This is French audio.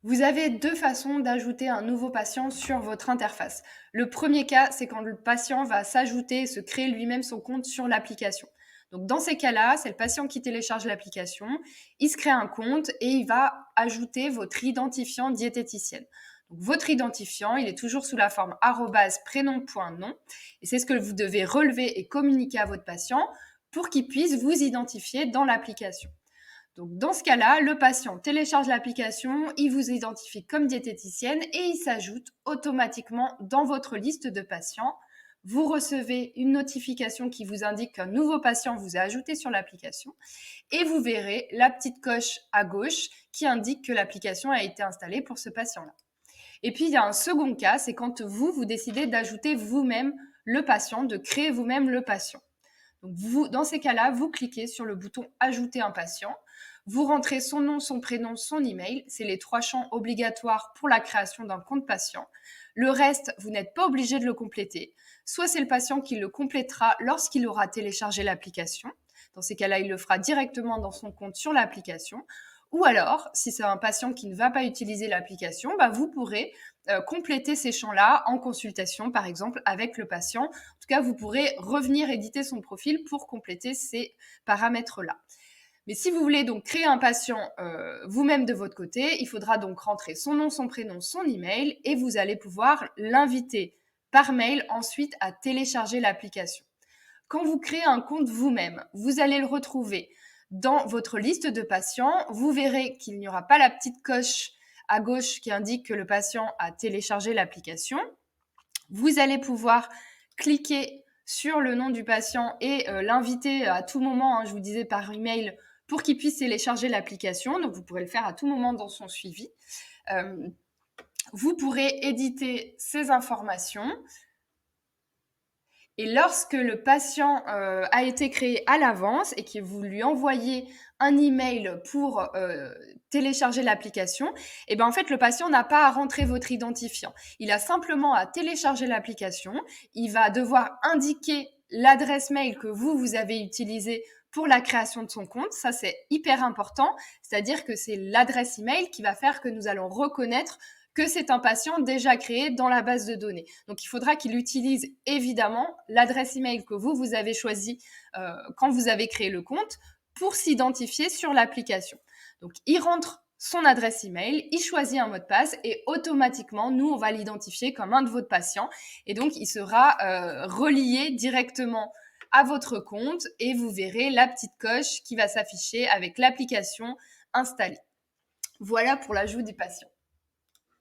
Vous avez deux façons d'ajouter un nouveau patient sur votre interface. Le premier cas, c'est quand le patient va s'ajouter, se créer lui-même son compte sur l'application. Donc dans ces cas-là, c'est le patient qui télécharge l'application, il se crée un compte et il va ajouter votre identifiant diététicienne. Donc votre identifiant, il est toujours sous la forme @prénom.nom et c'est ce que vous devez relever et communiquer à votre patient pour qu'il puisse vous identifier dans l'application. Donc, dans ce cas-là, le patient télécharge l'application, il vous identifie comme diététicienne et il s'ajoute automatiquement dans votre liste de patients. Vous recevez une notification qui vous indique qu'un nouveau patient vous a ajouté sur l'application et vous verrez la petite coche à gauche qui indique que l'application a été installée pour ce patient-là. Et puis, il y a un second cas, c'est quand vous décidez d'ajouter vous-même le patient, de créer vous-même le patient. Donc dans ces cas-là, vous cliquez sur le bouton Ajouter un patient. Vous rentrez son nom, son prénom, son email. C'est les 3 champs obligatoires pour la création d'un compte patient. Le reste, vous n'êtes pas obligé de le compléter. Soit c'est le patient qui le complétera lorsqu'il aura téléchargé l'application. Dans ces cas-là, il le fera directement dans son compte sur l'application. Ou alors, si c'est un patient qui ne va pas utiliser l'application, vous pourrez compléter ces champs-là en consultation, par exemple, avec le patient. En tout cas, vous pourrez revenir éditer son profil pour compléter ces paramètres-là. Mais si vous voulez donc créer un patient vous-même de votre côté, il faudra donc rentrer son nom, son prénom, son email et vous allez pouvoir l'inviter par mail ensuite à télécharger l'application. Quand vous créez un compte vous-même, vous allez le retrouver dans votre liste de patients. Vous verrez qu'il n'y aura pas la petite coche à gauche qui indique que le patient a téléchargé l'application. Vous allez pouvoir cliquer sur le nom du patient et l'inviter à tout moment, je vous disais par email, pour qu'il puisse télécharger l'application. Donc, vous pourrez le faire à tout moment dans son suivi. Vous pourrez éditer ces informations. Et lorsque le patient a été créé à l'avance et que vous lui envoyez un email pour télécharger l'application, en fait, le patient n'a pas à rentrer votre identifiant. Il a simplement à télécharger l'application. Il va devoir indiquer l'adresse mail que vous avez utilisée pour la création de son compte. Ça, c'est hyper important. C'est-à-dire que c'est l'adresse email qui va faire que nous allons reconnaître que c'est un patient déjà créé dans la base de données. Donc, il faudra qu'il utilise évidemment l'adresse email que vous avez choisie quand vous avez créé le compte pour s'identifier sur l'application. Donc, il rentre son adresse email, il choisit un mot de passe et automatiquement, nous, on va l'identifier comme un de vos patients et donc, il sera relié directement à votre compte et vous verrez la petite coche qui va s'afficher avec l'application installée. Voilà pour l'ajout du patient.